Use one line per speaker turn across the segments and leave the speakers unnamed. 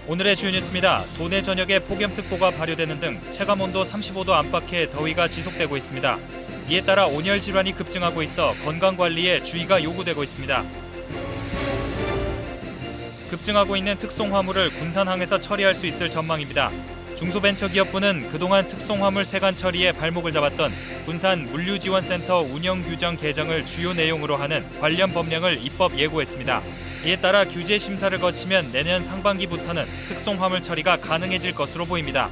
오늘의 주요 뉴스입니다. 도내 전역에 폭염특보가 발효되는 등 체감온도 35도 안팎의 더위가 지속되고 있습니다. 이에 따라 온열 질환이 급증하고 있어 건강관리에 주의가 요구되고 있습니다. 급증하고 있는 특송화물을 군산항에서 처리할 수 있을 전망입니다. 중소벤처기업부는 그동안 특송화물 세관 처리에 발목을 잡았던 군산 물류지원센터 운영규정 개정을 주요 내용으로 하는 관련 법령을 입법 예고했습니다. 이에 따라 규제 심사를 거치면 내년 상반기부터는 특송화물 처리가 가능해질 것으로 보입니다.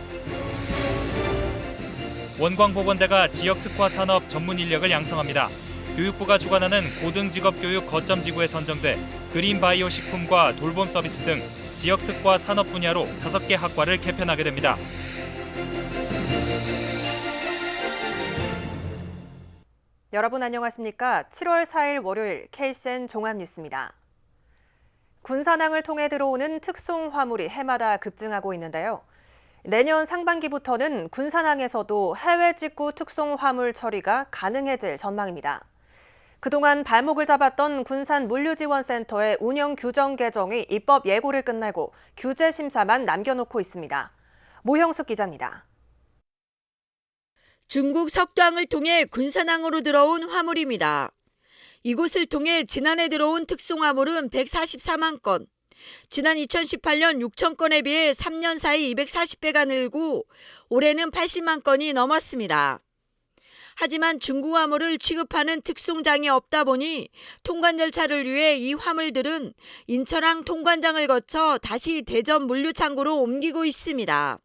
원광복원대가 지역특화 산업 전문 인력을 양성합니다. 교육부가 주관하는 고등직업교육 거점지구에 선정돼 그린바이오 식품과 돌봄 서비스 등 지역특화 산업 분야로 5개 학과를 개편하게 됩니다.
여러분 안녕하십니까? 7월 4일 월요일 KCN 종합뉴스입니다. 군산항을 통해 들어오는 특송화물이 해마다 급증하고 있는데요. 내년 상반기부터는 군산항에서도 해외 직구 특송화물 처리가 가능해질 전망입니다. 그동안 발목을 잡았던 군산 물류지원센터의 운영 규정 개정이 입법 예고를 끝내고 규제 심사만 남겨놓고 있습니다. 모형숙 기자입니다.
중국 석도항을 통해 군산항으로 들어온 화물입니다. 이곳을 통해 지난해 들어온 특송화물은 144만 건, 지난 2018년 6천 건에 비해 3년 사이 240배가 늘고 올해는 80만 건이 넘었습니다. 하지만 중국 화물을 취급하는 특송장이 없다 보니 통관 절차를 위해 이 화물들은 인천항 통관장을 거쳐 다시 대전 물류창고로 옮기고 있습니다.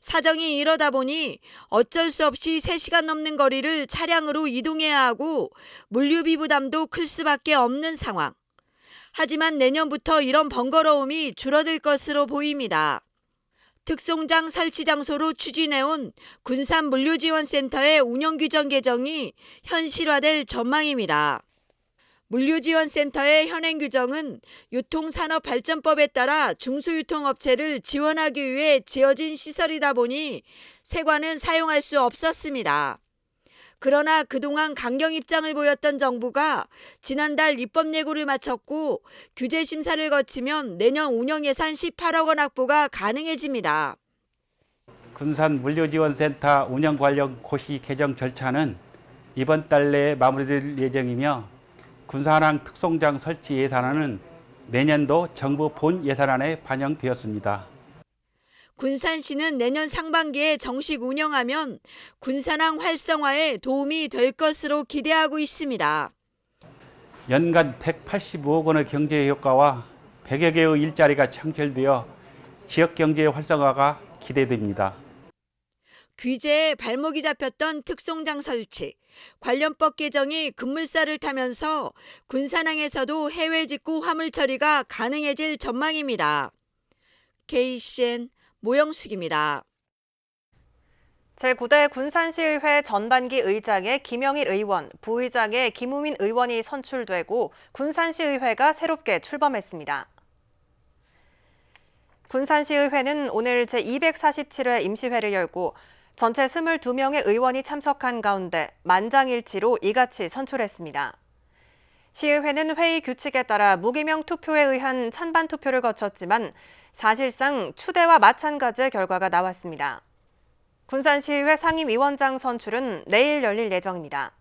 사정이 이러다 보니 어쩔 수 없이 3시간 넘는 거리를 차량으로 이동해야 하고 물류비 부담도 클 수밖에 없는 상황. 하지만 내년부터 이런 번거로움이 줄어들 것으로 보입니다. 특송장 설치 장소로 추진해온 군산 물류지원센터의 운영규정 개정이 현실화될 전망입니다. 물류지원센터의 현행 규정은 유통산업발전법에 따라 중소유통업체를 지원하기 위해 지어진 시설이다 보니 세관은 사용할 수 없었습니다. 그러나 그동안 강경 입장을 보였던 정부가 지난달 입법 예고를 마쳤고 규제 심사를 거치면 내년 운영 예산 18억 원 확보가 가능해집니다.
군산 물류지원센터 운영 관련 고시 개정 절차는 이번 달 내에 마무리될 예정이며 군산항 특송장 설치 예산안은 내년도 정부 본 예산안에 반영되었습니다.
군산시는 내년 상반기에 정식 운영하면 군산항 활성화에 도움이 될 것으로 기대하고 있습니다.
연간 185억 원의 경제 효과와 100여 개의 일자리가 창출되어 지역 경제 활성화가 기대됩니다.
규제에 발목이 잡혔던 특송장 설치, 관련법 개정이 급물살을 타면서 군산항에서도 해외 직구 화물 처리가 가능해질 전망입니다. KCN 모형숙입니다.
제9대 군산시의회 전반기 의장에 김영일 의원, 부의장에 김우민 의원이 선출되고 군산시의회가 새롭게 출범했습니다. 군산시의회는 오늘 제247회 임시회를 열고 전체 22명의 의원이 참석한 가운데 만장일치로 이같이 선출했습니다. 시의회는 회의 규칙에 따라 무기명 투표에 의한 찬반 투표를 거쳤지만 사실상 추대와 마찬가지의 결과가 나왔습니다. 군산시의회 상임위원장 선출은 내일 열릴 예정입니다.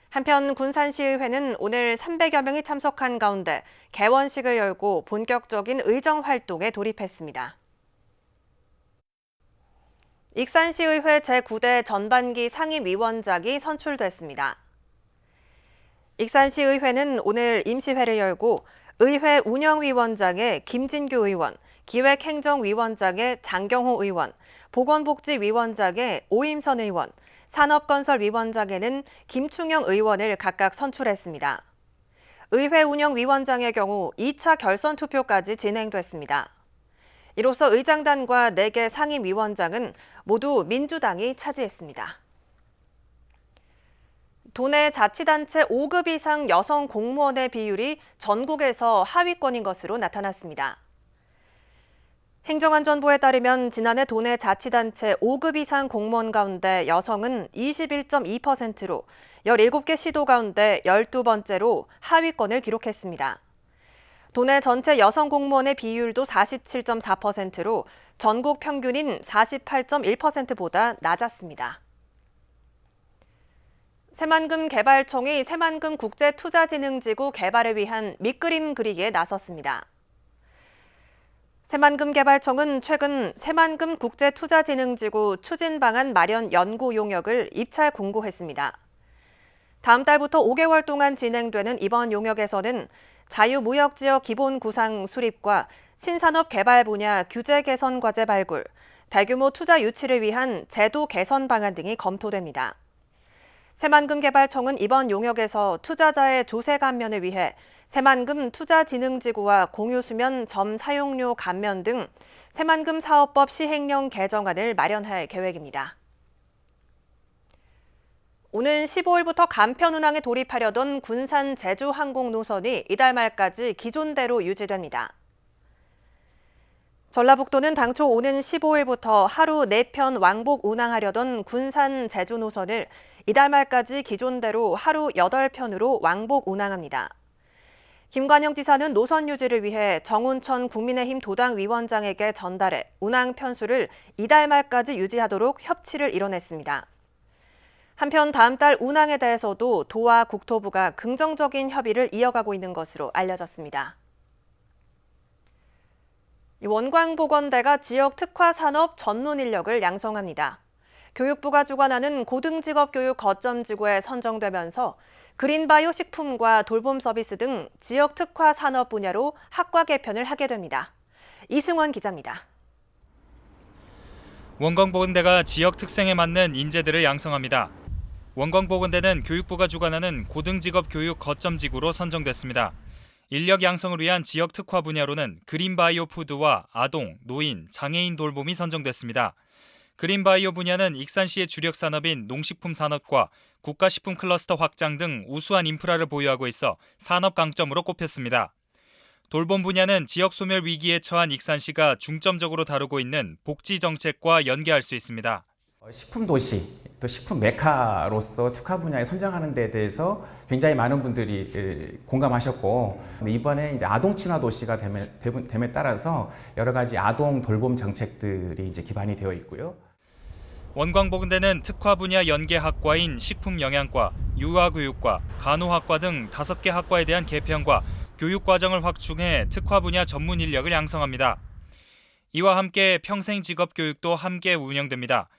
한편 군산시의회는 오늘 300여 명이 참석한 가운데 개원식을 열고 본격적인 의정 활동에 돌입했습니다. 익산시의회 제9대 전반기 상임위원장이 선출됐습니다. 익산시의회는 오늘 임시회를 열고 의회 운영위원장에 김진규 의원, 기획행정위원장에 장경호 의원, 보건복지위원장에 오임선 의원, 산업건설위원장에는 김충영 의원을 각각 선출했습니다. 의회 운영위원장의 경우 2차 결선 투표까지 진행됐습니다. 이로써 의장단과 4개 상임위원장은 모두 민주당이 차지했습니다. 도내 자치단체 5급 이상 여성 공무원의 비율이 전국에서 하위권인 것으로 나타났습니다. 행정안전부에 따르면 지난해 도내 자치단체 5급 이상 공무원 가운데 여성은 도내 전체 여성 공무원의 비율도 47.4%로 전국 평균인 48.1%보다 낮았습니다. 새만금 개발청이 새만금 국제투자진흥지구 개발을 위한 밑그림 그리기에 나섰습니다. 새만금 개발청은 최근 새만금 국제투자진흥지구 추진방안 마련 연구 용역을 입찰 공고했습니다. 다음 달부터 5개월 동안 진행되는 이번 용역에서는 자유무역지역 기본 구상 수립과 신산업 개발 분야 규제 개선 과제 발굴, 대규모 투자 유치를 위한 제도 개선 방안 등이 검토됩니다. 새만금 개발청은 이번 용역에서 투자자의 조세 감면을 위해 새만금 투자진흥지구와 공유수면 점 사용료 감면 등 새만금 사업법 시행령 개정안을 마련할 계획입니다. 오는 15일부터 간편운항에 돌입하려던 군산 제주 항공 노선이 이달 말까지 기존대로 유지됩니다. 전라북도는 당초 오는 15일부터 하루 4편 왕복 운항하려던 군산 제주 노선을 이달 말까지 기존대로 하루 8편으로 왕복 운항합니다. 김관영 지사는 노선 유지를 위해 정운천 국민의힘 도당 위원장에게 전달해 운항 편수를 이달 말까지 유지하도록 협치를 이뤄냈습니다. 한편 다음 달 운항에 대해서도 도와 국토부가 긍정적인 협의를 이어가고 있는 것으로 알려졌습니다. 원광보건대가 지역 특화 산업 전문 인력을 양성합니다. 교육부가 주관하는 고등직업교육 거점지구에 선정되면서 그린바이오 식품과 돌봄 서비스 등 지역 특화 산업 분야로 학과 개편을 하게 됩니다. 이승원 기자입니다.
원광보건대가 지역 특성에 맞는 인재들을 양성합니다. 원광보건대는 교육부가 주관하는 고등직업교육 거점지구로 선정됐습니다. 인력 양성을 위한 지역 특화 분야로는 그린바이오 푸드와 아동, 노인, 장애인 돌봄이 선정됐습니다. 그린바이오 분야는 익산시의 주력 산업인 농식품 산업과 국가식품 클러스터 확장 등 우수한 인프라를 보유하고 있어 산업 강점으로 꼽혔습니다. 돌봄 분야는 지역 소멸 위기에 처한 익산시가 중점적으로 다루고 있는 복지 정책과 연계할 수 있습니다.
식품 도시, 또 식품 메카로서 특화 분야에 선정하는 데 대해서 굉장히 많은 분들이 공감하셨고, 이번에 이제 아동 친화 도시가 됨에 따라서 여러 가지 아동 돌봄 정책들이 이제 기반이 되어 있고요.
원광보건대는 특화 분야 연계 학과인 식품영양과, 유아교육과, 간호학과 등 5개 학과에 대한 개편과 교육 과정을 확충해 특화 분야 전문 인력을 양성합니다. 이와 함께 평생 직업 교육도 함께 운영됩니다.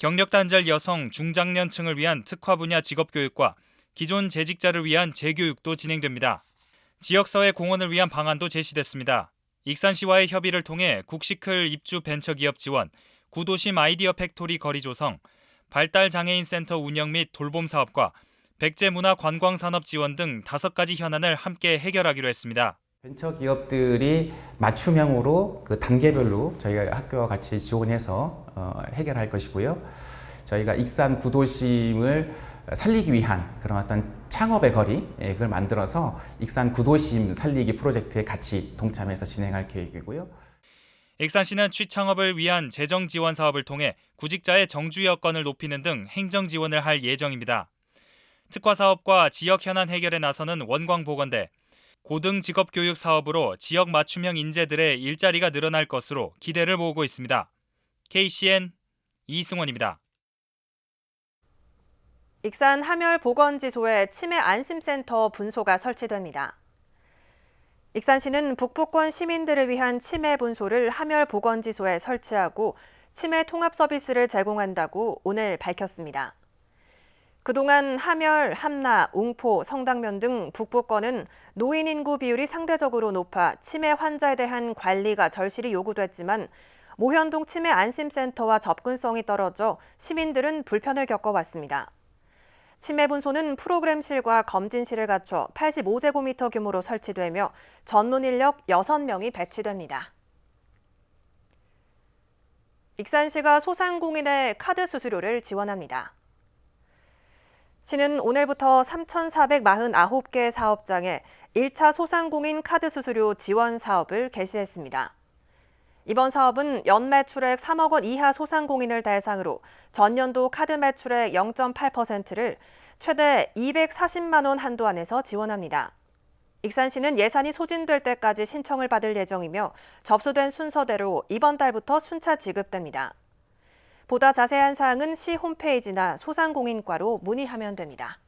경력 단절 여성, 중장년층을 위한 특화 분야 직업 교육과 기존 재직자를 위한 재교육도 진행됩니다. 지역사회 공헌을 위한 방안도 제시됐습니다. 익산시와의 협의를 통해 국시클 입주 벤처기업 지원, 구도심 아이디어 팩토리 거리 조성, 발달 장애인 센터 운영 및 돌봄 사업과 백제문화 관광산업 지원 등 5가지 현안을 함께 해결하기로 했습니다.
벤처기업들이 맞춤형으로 그 단계별로 저희가 학교와 같이 지원해서 해결할 것이고요. 저희가 익산 구도심을 살리기 위한 그런 어떤 창업의 거리, 그걸 만들어서 익산 구도심 살리기 프로젝트에 같이 동참해서 진행할 계획이고요.
익산시는 취창업을 위한 재정 지원 사업을 통해 구직자의 정주 여건을 높이는 등 행정 지원을 할 예정입니다. 특화 사업과 지역 현안 해결에 나서는 원광보건대, 고등 직업교육 사업으로 지역 맞춤형 인재들의 일자리가 늘어날 것으로 기대를 모으고 있습니다. KCN 이승원입니다.
익산 함열보건지소에 치매 안심센터 분소가 설치됩니다. 익산시는 북부권 시민들을 위한 치매 분소를 함열보건지소에 설치하고 치매 통합 서비스를 제공한다고 오늘 밝혔습니다. 그동안 함열, 함나, 웅포, 성당면 등 북부권은 노인 인구 비율이 상대적으로 높아 치매 환자에 대한 관리가 절실히 요구됐지만 모현동 치매 안심센터와 접근성이 떨어져 시민들은 불편을 겪어왔습니다. 치매 분소는 프로그램실과 검진실을 갖춰 85제곱미터 규모로 설치되며 전문 인력 6명이 배치됩니다. 익산시가 소상공인의 카드 수수료를 지원합니다. 시는 오늘부터 3,449개 사업장에 1차 소상공인 카드 수수료 지원 사업을 개시했습니다. 이번 사업은 연매출액 3억 원 이하 소상공인을 대상으로 전년도 카드 매출액 0.8%를 최대 240만 원 한도 안에서 지원합니다. 익산시는 예산이 소진될 때까지 신청을 받을 예정이며 접수된 순서대로 이번 달부터 순차 지급됩니다. 보다 자세한 사항은 시 홈페이지나 소상공인과로 문의하면 됩니다.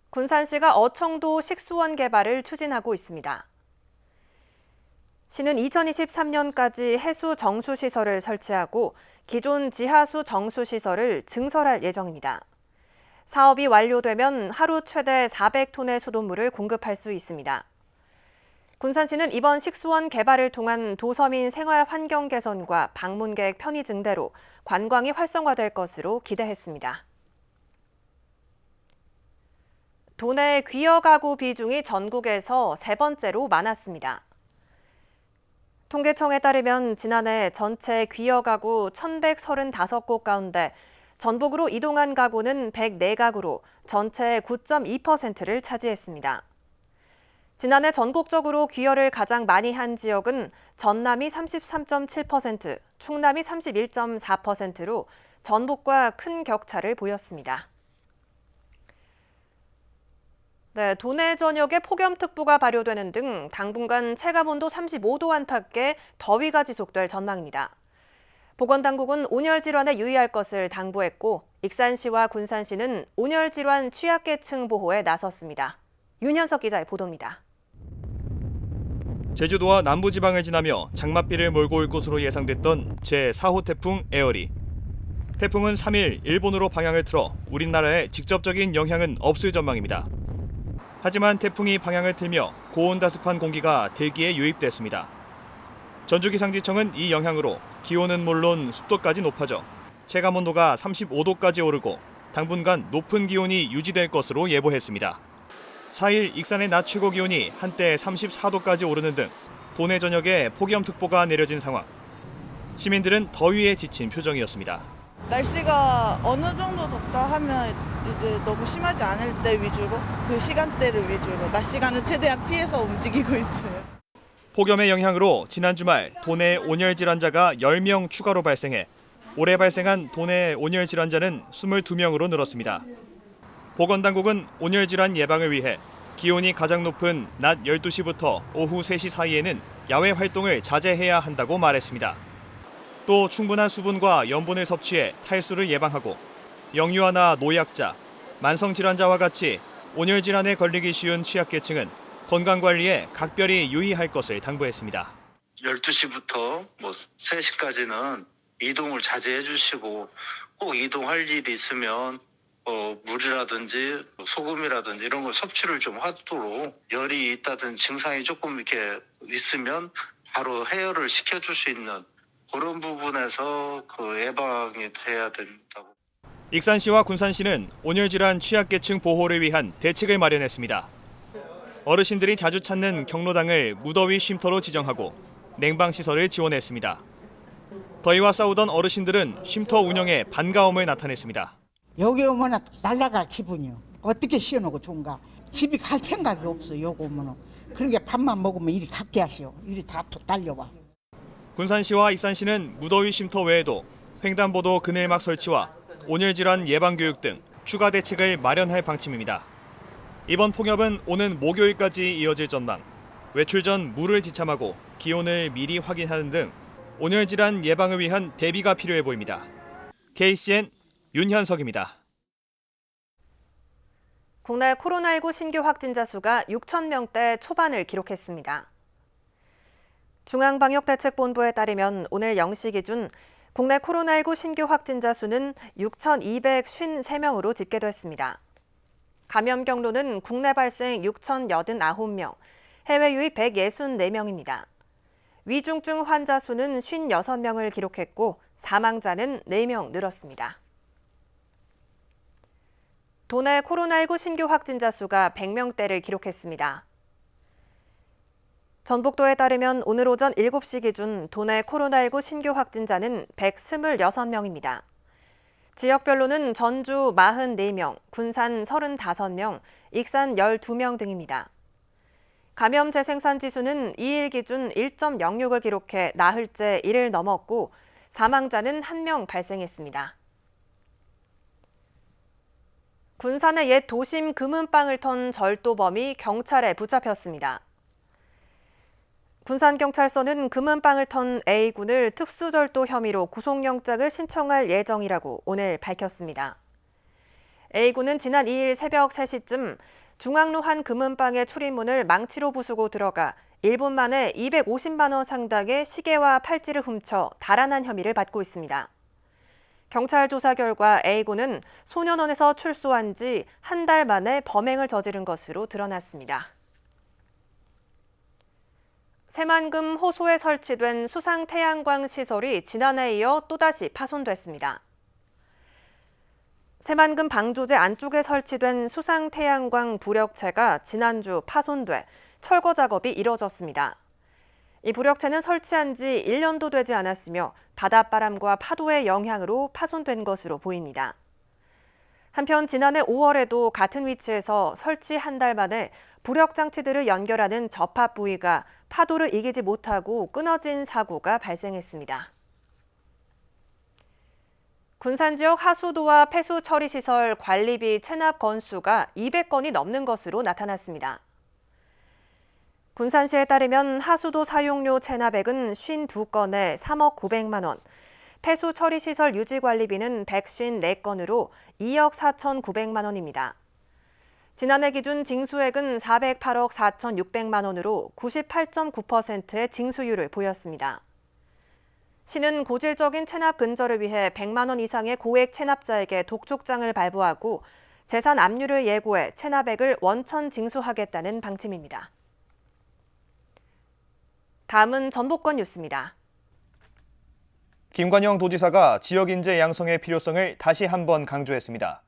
군산시가 어청도 식수원 개발을 추진하고 있습니다. 시는 2023년까지 해수 정수시설을 설치하고 기존 지하수 정수시설을 증설할 예정입니다. 사업이 완료되면 하루 최대 400톤의 수돗물을 공급할 수 있습니다. 군산시는 이번 식수원 개발을 통한 도서민 생활 환경 개선과 방문객 편의 증대로 관광이 활성화될 것으로 기대했습니다. 도내 귀여 가구 비중이 전국에서 세 번째로 많았습니다. 통계청에 따르면 지난해 전체 귀여 가구 1,135곳 가운데 전북으로 이동한 가구는 104가구로 전체 9.2%를 차지했습니다. 지난해 전국적으로 귀여를 가장 많이 한 지역은 전남이 33.7%, 충남이 31.4%로 전북과 큰 격차를 보였습니다. 네, 도내 전역에 폭염특보가 발효되는 등 당분간 체감온도 35도 안팎의 더위가 지속될 전망입니다. 보건당국은 온열 질환에 유의할 것을 당부했고 익산시와 군산시는 온열 질환 취약계층 보호에 나섰습니다. 윤현석 기자의 보도입니다.
제주도와 남부지방을 지나며 장맛비를 몰고 올 것으로 예상됐던 제4호 태풍 에어리. 태풍은 3일 일본으로 방향을 틀어 우리나라에 직접적인 영향은 없을 전망입니다. 하지만 태풍이 방향을 틀며 고온다습한 공기가 대기에 유입됐습니다. 전주기상지청은 이 영향으로 기온은 물론 습도까지 높아져 체감온도가 35도까지 오르고 당분간 높은 기온이 유지될 것으로 예보했습니다. 4일 익산의 낮 최고 기온이 한때 34도까지 오르는 등 도내 전역에 폭염특보가 내려진 상황. 시민들은 더위에 지친 표정이었습니다.
날씨가 어느 정도 덥다 하면 이제 너무 심하지 않을 때 위주로 그 시간대를 위주로 낮 시간은 최대한 피해서 움직이고 있어요.
폭염의 영향으로 지난 주말 도내 온열 질환자가 10명 추가로 발생해 올해 발생한 도내 온열 질환자는 22명으로 늘었습니다. 보건당국은 온열 질환 예방을 위해 기온이 가장 높은 낮 12시부터 오후 3시 사이에는 야외 활동을 자제해야 한다고 말했습니다. 또 충분한 수분과 염분을 섭취해 탈수를 예방하고 영유아나 노약자, 만성질환자와 같이 온열 질환에 걸리기 쉬운 취약계층은 건강관리에 각별히 유의할 것을 당부했습니다.
12시부터 3시까지는 이동을 자제해 주시고 꼭 이동할 일이 있으면 물이라든지 소금이라든지 이런 걸 섭취를 좀 하도록 열이 있다든지 증상이 조금 이렇게 있으면 바로 해열을 시켜줄 수 있는 그런 부분에서 예방이 돼야 된다고.
익산시와 군산시는 온열질환 취약계층 보호를 위한 대책을 마련했습니다. 어르신들이 자주 찾는 경로당을 무더위 쉼터로 지정하고 냉방시설을 지원했습니다. 더위와 싸우던 어르신들은 쉼터 운영에 반가움을 나타냈습니다.
여기 오면 날아갈 기분이요. 어떻게 쉬어놓고 좋은가. 집이 갈 생각이 없어. 여기 오면. 그러니까 밥만 먹으면 이리 갖게 하시오. 이리 다 달려와.
군산시와 익산시는 무더위 쉼터 외에도 횡단보도 그늘막 설치와 온열질환 예방교육 등 추가 대책을 마련할 방침입니다. 이번 폭염은 오는 목요일까지 이어질 전망. 외출 전 물을 지참하고 기온을 미리 확인하는 등 온열질환 예방을 위한 대비가 필요해 보입니다. KCN 윤현석입니다.
국내 코로나19 신규 확진자 수가 6,000명대 초반을 기록했습니다. 중앙방역대책본부에 따르면 오늘 0시 기준 국내 코로나19 신규 확진자 수는 6,253명으로 집계됐습니다. 감염 경로는 국내 발생 6,089명, 해외 유입 164명입니다. 위중증 환자 수는 56명을 기록했고 사망자는 4명 늘었습니다. 도내 코로나19 신규 확진자 수가 100명대를 기록했습니다. 전북도에 따르면 오늘 오전 7시 기준 도내 코로나19 신규 확진자는 126명입니다. 지역별로는 전주 44명, 군산 35명, 익산 12명 등입니다. 감염 재생산 지수는 2일 기준 1.06을 기록해 나흘째 1을 넘었고 사망자는 1명 발생했습니다. 군산의 옛 도심 금은방을 턴 절도범이 경찰에 붙잡혔습니다. 군산경찰서는 금은방을 턴 A군을 특수절도 혐의로 구속영장을 신청할 예정이라고 오늘 밝혔습니다. A군은 지난 2일 새벽 3시쯤 중앙로 한 금은방의 출입문을 망치로 부수고 들어가 1분 만에 250만 원 상당의 시계와 팔찌를 훔쳐 달아난 혐의를 받고 있습니다. 경찰 조사 결과 A군은 소년원에서 출소한 지 한 달 만에 범행을 저지른 것으로 드러났습니다. 새만금 호수에 설치된 수상 태양광 시설이 지난해에 이어 또다시 파손됐습니다. 새만금 방조제 안쪽에 설치된 수상 태양광 부력체가 지난주 파손돼 철거 작업이 이뤄졌습니다. 이 부력체는 설치한 지 1년도 되지 않았으며 바닷바람과 파도의 영향으로 파손된 것으로 보입니다. 한편 지난해 5월에도 같은 위치에서 설치 한 달 만에 부력 장치들을 연결하는 접합 부위가 파도를 이기지 못하고 끊어진 사고가 발생했습니다. 군산 지역 하수도와 폐수 처리 시설 관리비 체납 건수가 200건이 넘는 것으로 나타났습니다. 군산시에 따르면 하수도 사용료 체납액은 52건에 3억 900만 원, 폐수 처리 시설 유지 관리비는 154건으로 2억 4,900만 원입니다. 지난해 기준 징수액은 408억 4,600만 원으로 98.9%의 징수율을 보였습니다. 시는 고질적인 체납 근절을 위해 100만 원 이상의 고액 체납자에게 독촉장을 발부하고 재산 압류를 예고해 체납액을 원천 징수하겠다는 방침입니다. 다음은 전북권 뉴스입니다.
김관영 도지사가 지역 인재 양성의 필요성을 다시 한번 강조했습니다.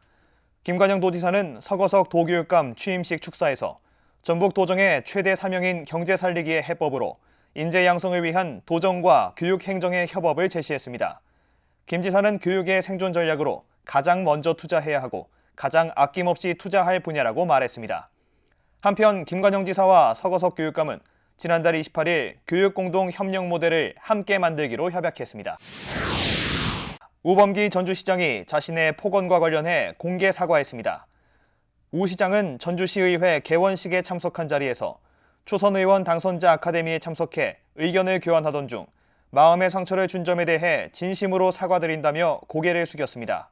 김관영 도지사는 서거석 도교육감 취임식 축사에서 전북 도정의 최대 사명인 경제 살리기의 해법으로 인재 양성을 위한 도정과 교육 행정의 협업을 제시했습니다. 김 지사는 교육의 생존 전략으로 가장 먼저 투자해야 하고 가장 아낌없이 투자할 분야라고 말했습니다. 한편 김관영 지사와 서거석 교육감은 지난달 28일 교육공동 협력 모델을 함께 만들기로 협약했습니다. 우범기 전주시장이 자신의 폭언과 관련해 공개 사과했습니다. 우 시장은 전주시의회 개원식에 참석한 자리에서 초선 의원 당선자 아카데미에 참석해 의견을 교환하던 중 마음의 상처를 준 점에 대해 진심으로 사과드린다며 고개를 숙였습니다.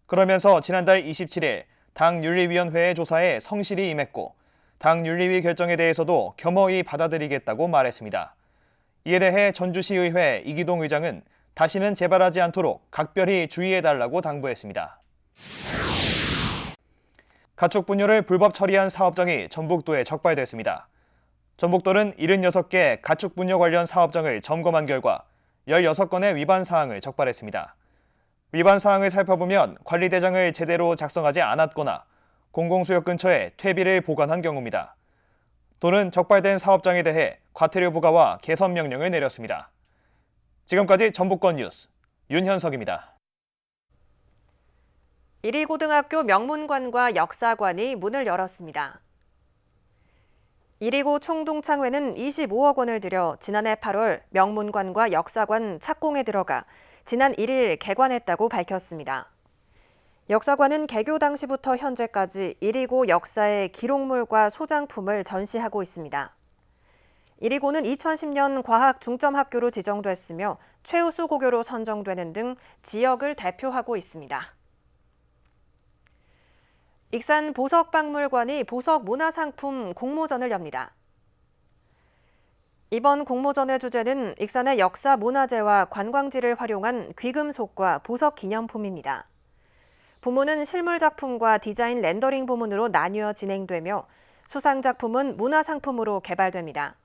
그러면서 지난달 27일 당 윤리위원회의 조사에 성실히 임했고 당 윤리위 결정에 대해서도 겸허히 받아들이겠다고 말했습니다. 이에 대해 전주시의회 이기동 의장은 다시는 재발하지 않도록 각별히 주의해달라고 당부했습니다. 가축 분뇨를 불법 처리한 사업장이 전북도에 적발됐습니다. 전북도는 76개 가축 분뇨 관련 사업장을 점검한 결과 16건의 위반 사항을 적발했습니다. 위반 사항을 살펴보면 관리대장을 제대로 작성하지 않았거나 공공수역 근처에 퇴비를 보관한 경우입니다. 도는 적발된 사업장에 대해 과태료 부과와 개선 명령을 내렸습니다. 지금까지 전북권 뉴스 윤현석입니다.
이리고등학교 명문관과 역사관이 문을 열었습니다. 이리고 총동창회는 25억 원을 들여 지난해 8월 명문관과 역사관 착공에 들어가 지난 1일 개관했다고 밝혔습니다. 역사관은 개교 당시부터 현재까지 이리고 역사의 기록물과 소장품을 전시하고 있습니다. 이리고는 2010년 과학 중점학교로 지정됐으며 최우수 고교로 선정되는 등 지역을 대표하고 있습니다. 익산 보석박물관이 보석문화상품 공모전을 엽니다. 이번 공모전의 주제는 익산의 역사 문화재와 관광지를 활용한 귀금속과 보석 기념품입니다. 부문은 실물작품과 디자인 렌더링 부문으로 나뉘어 진행되며 수상작품은 문화상품으로 개발됩니다.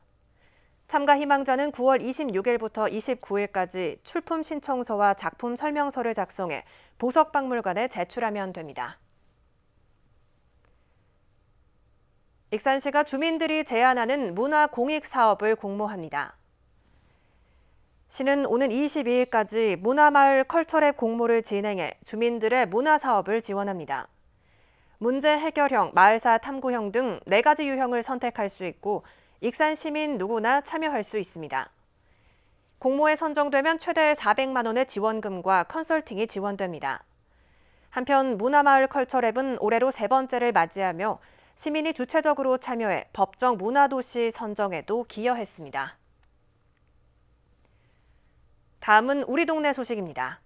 참가 희망자는 9월 26일부터 29일까지 출품 신청서와 작품 설명서를 작성해 보석박물관에 제출하면 됩니다. 익산시가 주민들이 제안하는 문화공익사업을 공모합니다. 시는 오는 22일까지 문화마을 컬처랩 공모를 진행해 주민들의 문화사업을 지원합니다. 문제 해결형, 마을사 탐구형 등 4가지 유형을 선택할 수 있고 익산 시민 누구나 참여할 수 있습니다. 공모에 선정되면 최대 400만 원의 지원금과 컨설팅이 지원됩니다. 한편 문화마을 컬처랩은 올해로 3번째를 맞이하며 시민이 주체적으로 참여해 법정 문화도시 선정에도 기여했습니다. 다음은 우리 동네 소식입니다.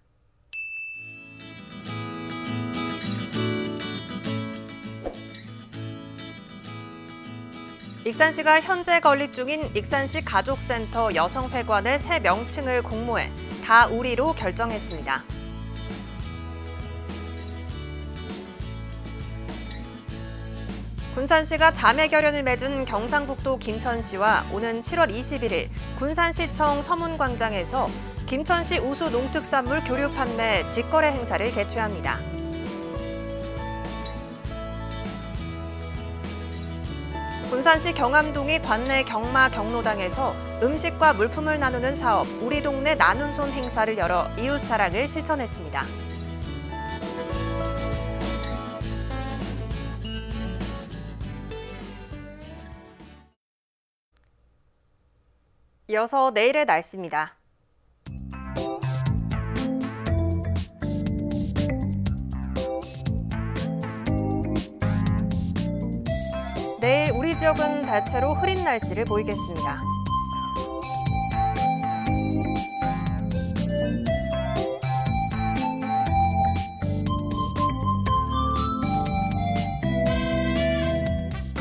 익산시가 현재 건립 중인 익산시 가족센터 여성회관의 새 명칭을 공모해 다 우리로 결정했습니다. 군산시가 자매 결연을 맺은 경상북도 김천시와 오는 7월 21일 군산시청 서문광장에서 김천시 우수 농특산물 교류 판매 직거래 행사를 개최합니다. 군산시 경암동의 관내 경마 경로당에서 음식과 물품을 나누는 사업 우리 동네 나눔손 행사를 열어 이웃사랑을 실천했습니다. 이어서 내일의 날씨입니다. 내일 우리 지역은 대체로 흐린 날씨를 보이겠습니다.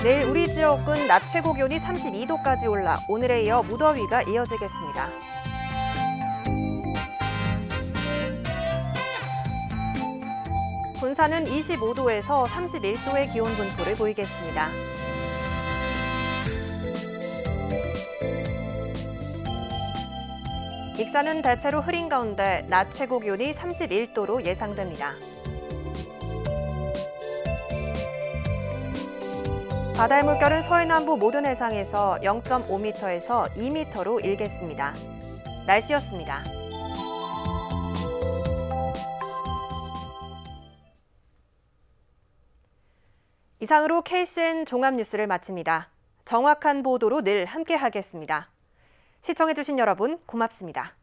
내일 우리 지역은 낮 최고 기온이 32도까지 올라 오늘에 이어 무더위가 이어지겠습니다. 군산은 25도에서 31도의 기온 분포를 보이겠습니다. 익산은 대체로 흐린 가운데 낮 최고 기온이 31도로 예상됩니다. 바다의 물결은 서해남부 모든 해상에서 0.5m에서 2m로 일겠습니다. 날씨였습니다. 이상으로 KCN 종합뉴스를 마칩니다. 정확한 보도로 늘 함께하겠습니다. 시청해주신 여러분 고맙습니다.